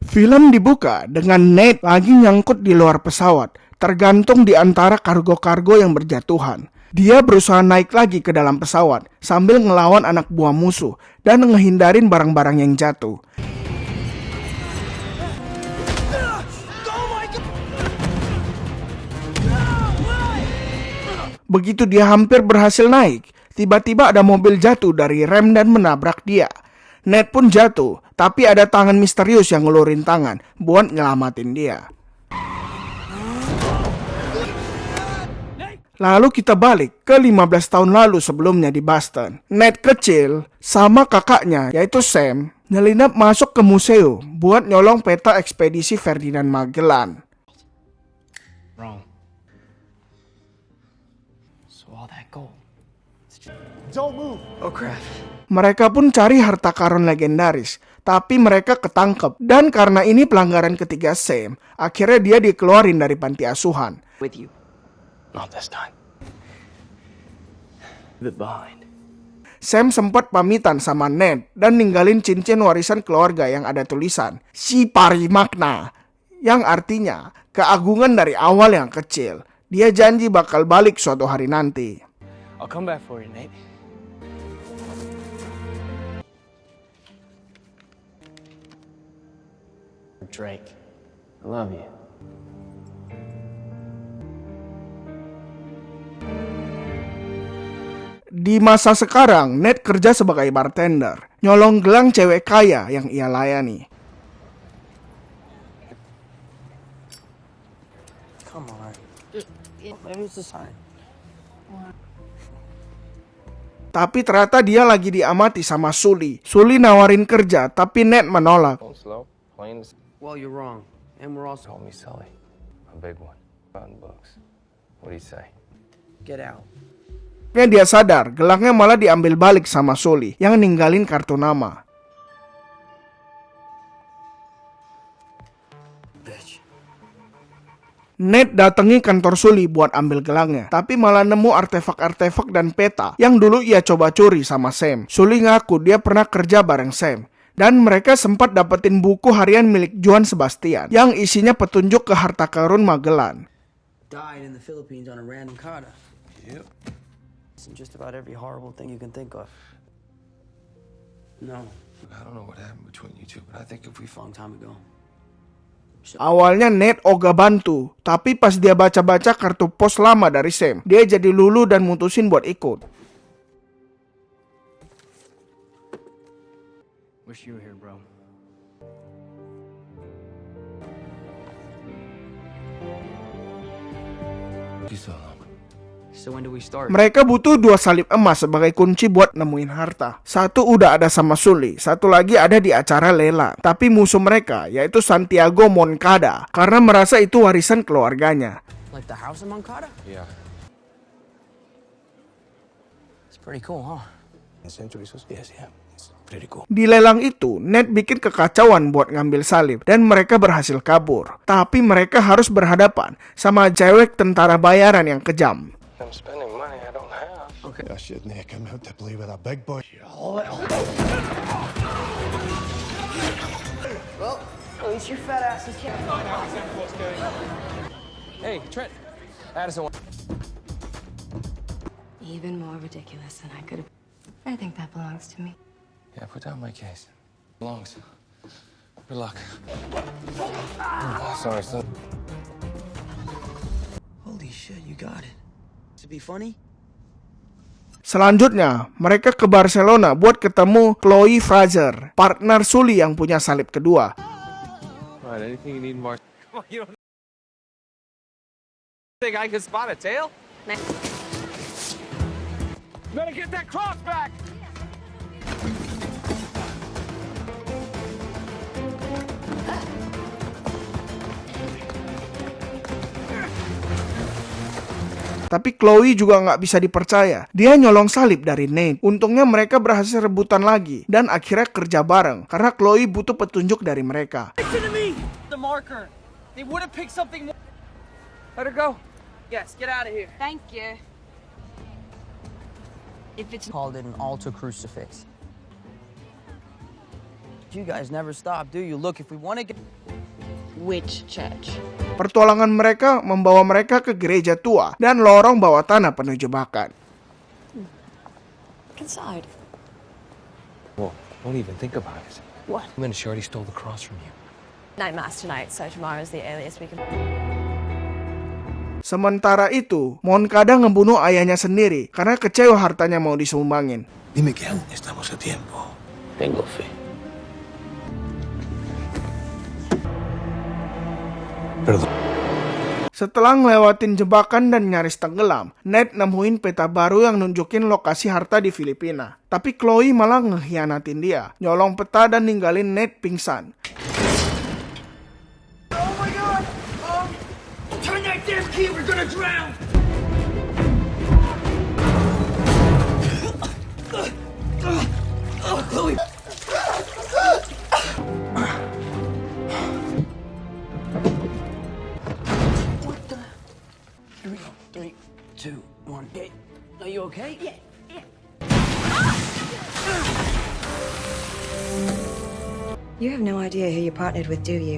Film dibuka dengan Nate lagi nyangkut di luar pesawat, tergantung di antara kargo-kargo yang berjatuhan. Dia berusaha naik lagi ke dalam pesawat sambil ngelawan anak buah musuh dan ngehindarin barang-barang yang jatuh. Begitu dia hampir berhasil naik, tiba-tiba ada mobil jatuh dari rem dan menabrak dia. Nate pun jatuh, tapi ada tangan misterius yang ngeluarin tangan buat nyelamatin dia. Lalu kita balik ke 15 tahun lalu sebelumnya di Boston. Nate kecil sama kakaknya yaitu Sam nyelinap masuk ke museum buat nyolong peta ekspedisi Ferdinand Magellan. Wrong. So all that gold. Don't move. Oh crap. Mereka pun cari harta karun legendaris, tapi mereka ketangkep. Dan karena ini pelanggaran ketiga Sam, akhirnya dia dikeluarin dari panti asuhan. With you. Not this time. Leave it behind. Sam sempat pamitan sama Ned dan ninggalin cincin warisan keluarga yang ada tulisan Si Parimagna, yang artinya keagungan dari awal yang kecil. Dia janji bakal balik suatu hari nanti. I'll come back for you, Nate. Drake, I love you. Di masa sekarang, Ned kerja sebagai bartender, nyolong gelang cewek kaya yang ia layani. Come on. Maybe it's a sign. Tapi ternyata dia lagi diamati sama Sully. Sully nawarin kerja, tapi Ned menolak. Slow, plain. Well, you're wrong. And we're also... Call me Sully. A big one. Fountain books. What do you say? Get out. Dia sadar, gelangnya malah diambil balik sama Sully yang ninggalin kartu nama. Bitch. Ned datangi kantor Sully buat ambil gelangnya, tapi malah nemu artefak-artefak dan peta yang dulu ia coba curi sama Sam. Sully ngaku dia pernah kerja bareng Sam. Dan mereka sempat dapetin buku harian milik Johann Sebastian yang isinya petunjuk ke harta karun Magellan. Died in the Philippines on a random kata. Yep. And just about every horrible thing you can think of. No. I don't know what happened between you two, but I think if we Long time ago. Awalnya Ned ogah bantu, tapi pas dia baca-baca kartu pos lama dari Sam, dia jadi lulu dan mutusin buat ikut. Wish you were here, bro. so long. So when do we start? Mereka butuh 2 salib emas sebagai kunci buat nemuin harta. Satu udah ada sama Sully, satu lagi ada di acara lelang. Tapi musuh mereka yaitu Santiago Moncada karena merasa itu warisan keluarganya. Like the house in Moncada? Yeah. It's pretty cool, huh? Yes, yeah. It's pretty cool. Di lelang itu, Ned bikin kekacauan buat ngambil salib dan mereka berhasil kabur. Tapi mereka harus berhadapan sama cewek tentara bayaran yang kejam. I'm spending money I don't have. Okay. I shouldn't have come out to play with a big boy. Well, at least your fat ass is carrying. Hey, Trent. Addison. Even more ridiculous than I could have. I think that belongs to me. Yeah, put down my case. Belongs. Good luck. Sorry, son. Holy shit, you got it. To be funny? Selanjutnya, mereka ke Barcelona buat ketemu Chloe Fraser, partner Sully yang punya salib kedua. Alright, anything you need, Mark? Come on, you don't think I can spot a tail? Better get that cross back! Tapi Chloe juga nggak bisa dipercaya. Dia nyolong salib dari Nate. Untungnya mereka berhasil rebutan lagi dan akhirnya kerja bareng karena Chloe butuh petunjuk dari mereka. Listen to me! The marker. They would have picked something more. Let her go. Yes, get out of here. Thank you. If it's Called it an altar crucifix. You guys never stop, do you? Look, if we want to get... Which church? Pertualangan mereka membawa mereka ke gereja tua dan lorong bawah tanah penuh jebakan. Look inside. Whoa, don't even think about it. What? I'm gonna Shorty stole the cross from you. Night mass tonight, so tomorrow's the earliest we can... Sementara itu, Moncada ngebunuh ayahnya sendiri karena kecewa hartanya mau disumbangin. Dime que aún estamos a tiempo. Tengo fe. Perdón. Setelah ngelewatin jebakan dan nyaris tenggelam, Ned nemuin peta baru yang nunjukin lokasi harta di Filipina. Tapi Chloe malah ngehianatin dia, nyolong peta dan ninggalin Ned pingsan. Oh my God! Turn that damn key, we're gonna drown! Chloe! What the? Here we go. 3, 2, 1. Hey, are you okay? Yeah. You have no idea who you partnered with, do you?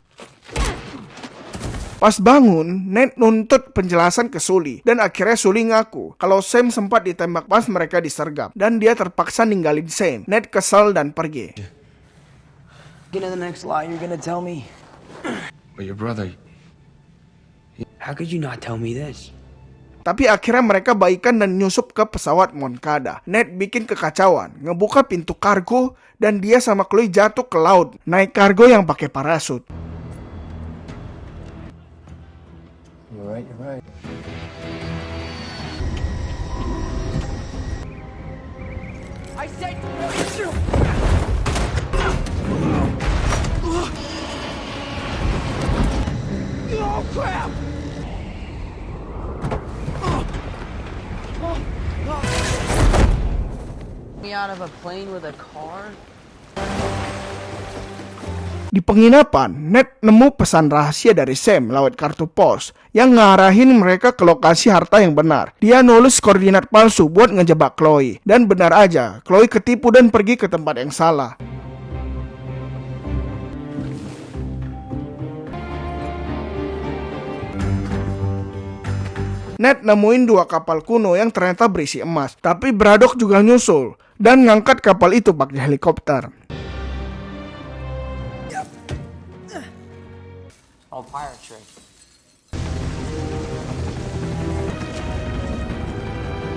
Pas bangun, Ned nuntut penjelasan ke Sully, dan akhirnya Sully ngaku kalau Sam sempat ditembak pas mereka disergap, dan dia terpaksa ninggalin Sam. Ned kesal dan pergi. Get to the next lie, you're gonna tell me. But your brother... How could you not tell me this? Tapi akhirnya mereka baikan dan nyusup ke pesawat Moncada. Ned bikin kekacauan, ngebuka pintu kargo, dan dia sama Chloe jatuh ke laut, naik kargo yang pakai parasut. You're right, you're right. I said... Oh, crap! Me out of a plane with a car? Di penginapan, Ned nemu pesan rahasia dari Sam lewat kartu pos yang ngarahin mereka ke lokasi harta yang benar. Dia nulis koordinat palsu buat ngejebak Chloe. Dan benar aja, Chloe ketipu dan pergi ke tempat yang salah. Ned nemuin 2 kapal kuno yang ternyata berisi emas. Tapi Braddock juga nyusul dan ngangkat kapal itu pakai helikopter. Oh, pirate trick.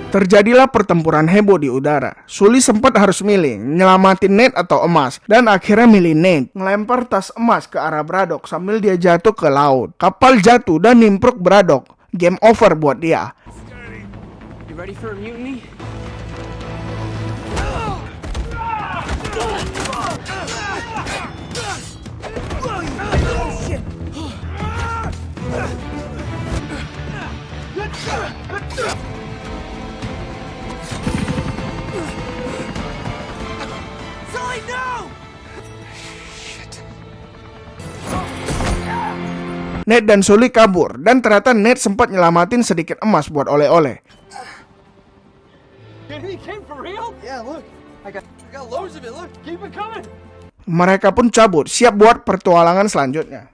Terjadilah pertempuran heboh di udara. Sully sempat harus milih, nyelamatin Ned atau emas. Dan akhirnya milih Ned, ngelempar tas emas ke arah Braddock sambil dia jatuh ke laut. Kapal jatuh dan nimpruk Braddock. Game over buat dia. You ready for a mutiny? Sully, no! Ned dan Sully kabur, dan ternyata Ned sempat nyelamatin sedikit emas buat oleh-oleh. He came for real? Yeah, look. I got loads of it. Look, keep it coming. Mereka pun cabut, siap buat pertualangan selanjutnya.